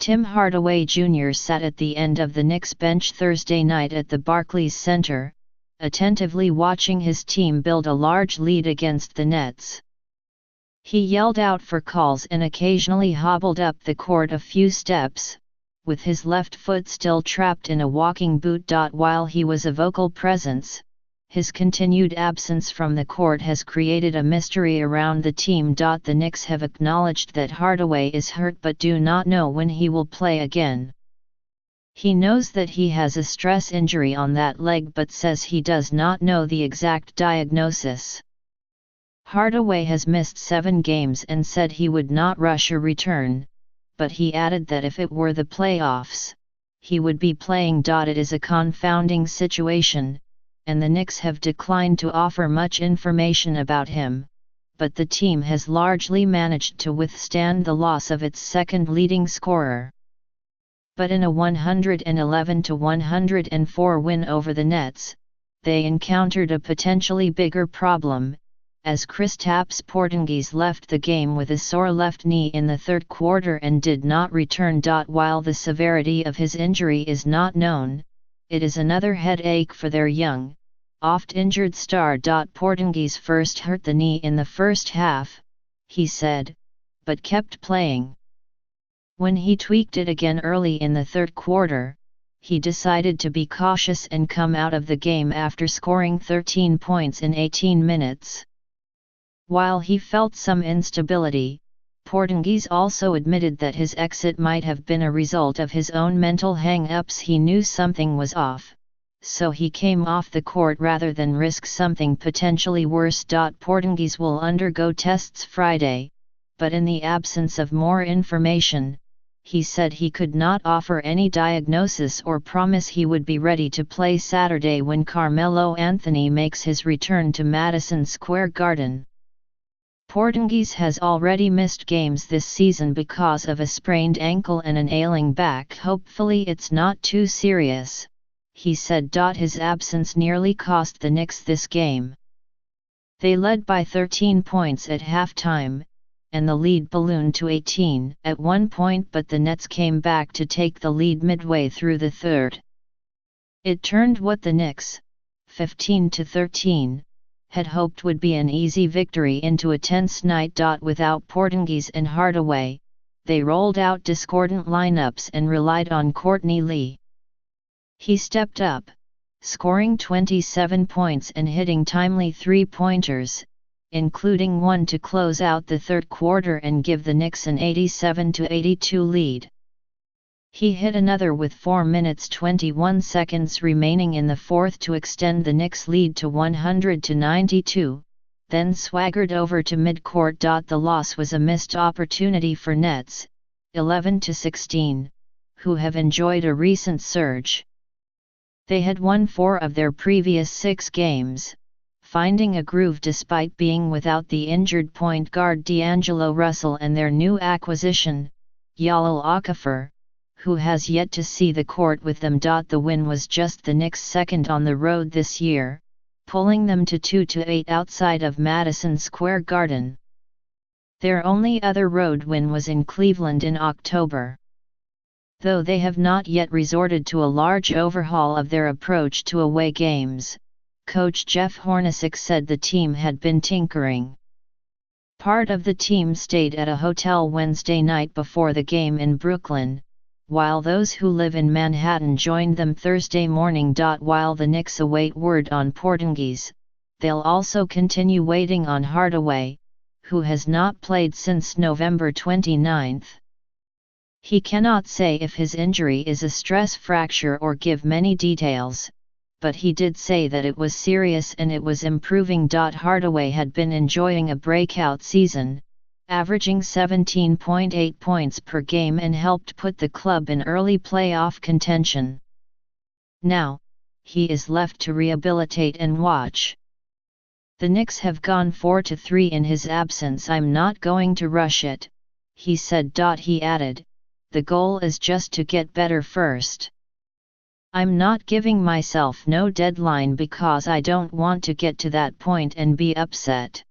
Tim Hardaway Jr. sat at the end of the Knicks bench Thursday night at the Barclays Center, attentively watching his team build a large lead against the Nets. He yelled out for calls and occasionally hobbled up the court a few steps, with his left foot still trapped in a walking boot. While he was a vocal presence, his continued absence from the court has created a mystery around the team. The Knicks have acknowledged that Hardaway is hurt but do not know when he will play again. He knows that he has a stress injury on that leg but says he does not know the exact diagnosis. Hardaway has missed 7 games and said he would not rush a return, but he added that if it were the playoffs, he would be playing. It is a confounding situation, and the Knicks have declined to offer much information about him, but the team has largely managed to withstand the loss of its second leading scorer. But in a 111-104 win over the Nets, they encountered a potentially bigger problem, as Kristaps Porzingis left the game with a sore left knee in the third quarter and did not return. While the severity of his injury is not known, it is another headache for their young, oft-injured star. Porzingis first hurt the knee in the first half, he said, but kept playing. When he tweaked it again early in the third quarter, he decided to be cautious and come out of the game after scoring 13 points in 18 minutes. While he felt some instability, Porzingis also admitted that his exit might have been a result of his own mental hang-ups. He knew something was off, so he came off the court rather than risk something potentially worse. Porzingis will undergo tests Friday, but in the absence of more information, he said he could not offer any diagnosis or promise he would be ready to play Saturday when Carmelo Anthony makes his return to Madison Square Garden. Porzingis has already missed games this season because of a sprained ankle and an ailing back. Hopefully it's not too serious, he said. His absence nearly cost the Knicks this game. They led by 13 points at halftime, and the lead ballooned to 18 at one point, but the Nets came back to take the lead midway through the third. It turned what the Knicks, 15-13, had hoped would be an easy victory into a tense night. Without Porzingis and Hardaway, they rolled out discordant lineups and relied on Courtney Lee. He stepped up, scoring 27 points and hitting timely three-pointers, including one to close out the third quarter and give the Knicks an 87-82 lead. He hit another with 4 minutes 21 seconds remaining in the fourth to extend the Knicks' lead to 100-92, then swaggered over to midcourt. The loss was a missed opportunity for Nets, 11-16, who have enjoyed a recent surge. They had won 4 of their previous 6 games, finding a groove despite being without the injured point guard D'Angelo Russell and their new acquisition, Jahlil Okafor, who has yet to see the court with them. The win was just the Knicks' second on the road this year, pulling them to 2-8 outside of Madison Square Garden. Their only other road win was in Cleveland in October. Though they have not yet resorted to a large overhaul of their approach to away games, coach Jeff Hornacek said the team had been tinkering. Part of the team stayed at a hotel Wednesday night before the game in Brooklyn, while those who live in Manhattan joined them Thursday morning. While the Knicks await word on Porzingis, they'll also continue waiting on Hardaway, who has not played since November 29. He cannot say if his injury is a stress fracture or give many details, but he did say that it was serious and it was improving. Hardaway had been enjoying a breakout season, averaging 17.8 points per game and helped put the club in early playoff contention. Now, he is left to rehabilitate and watch. The Knicks have gone 4-3 in his absence. I'm not going to rush it, he said. He added, the goal is just to get better first. I'm not giving myself no deadline because I don't want to get to that point and be upset.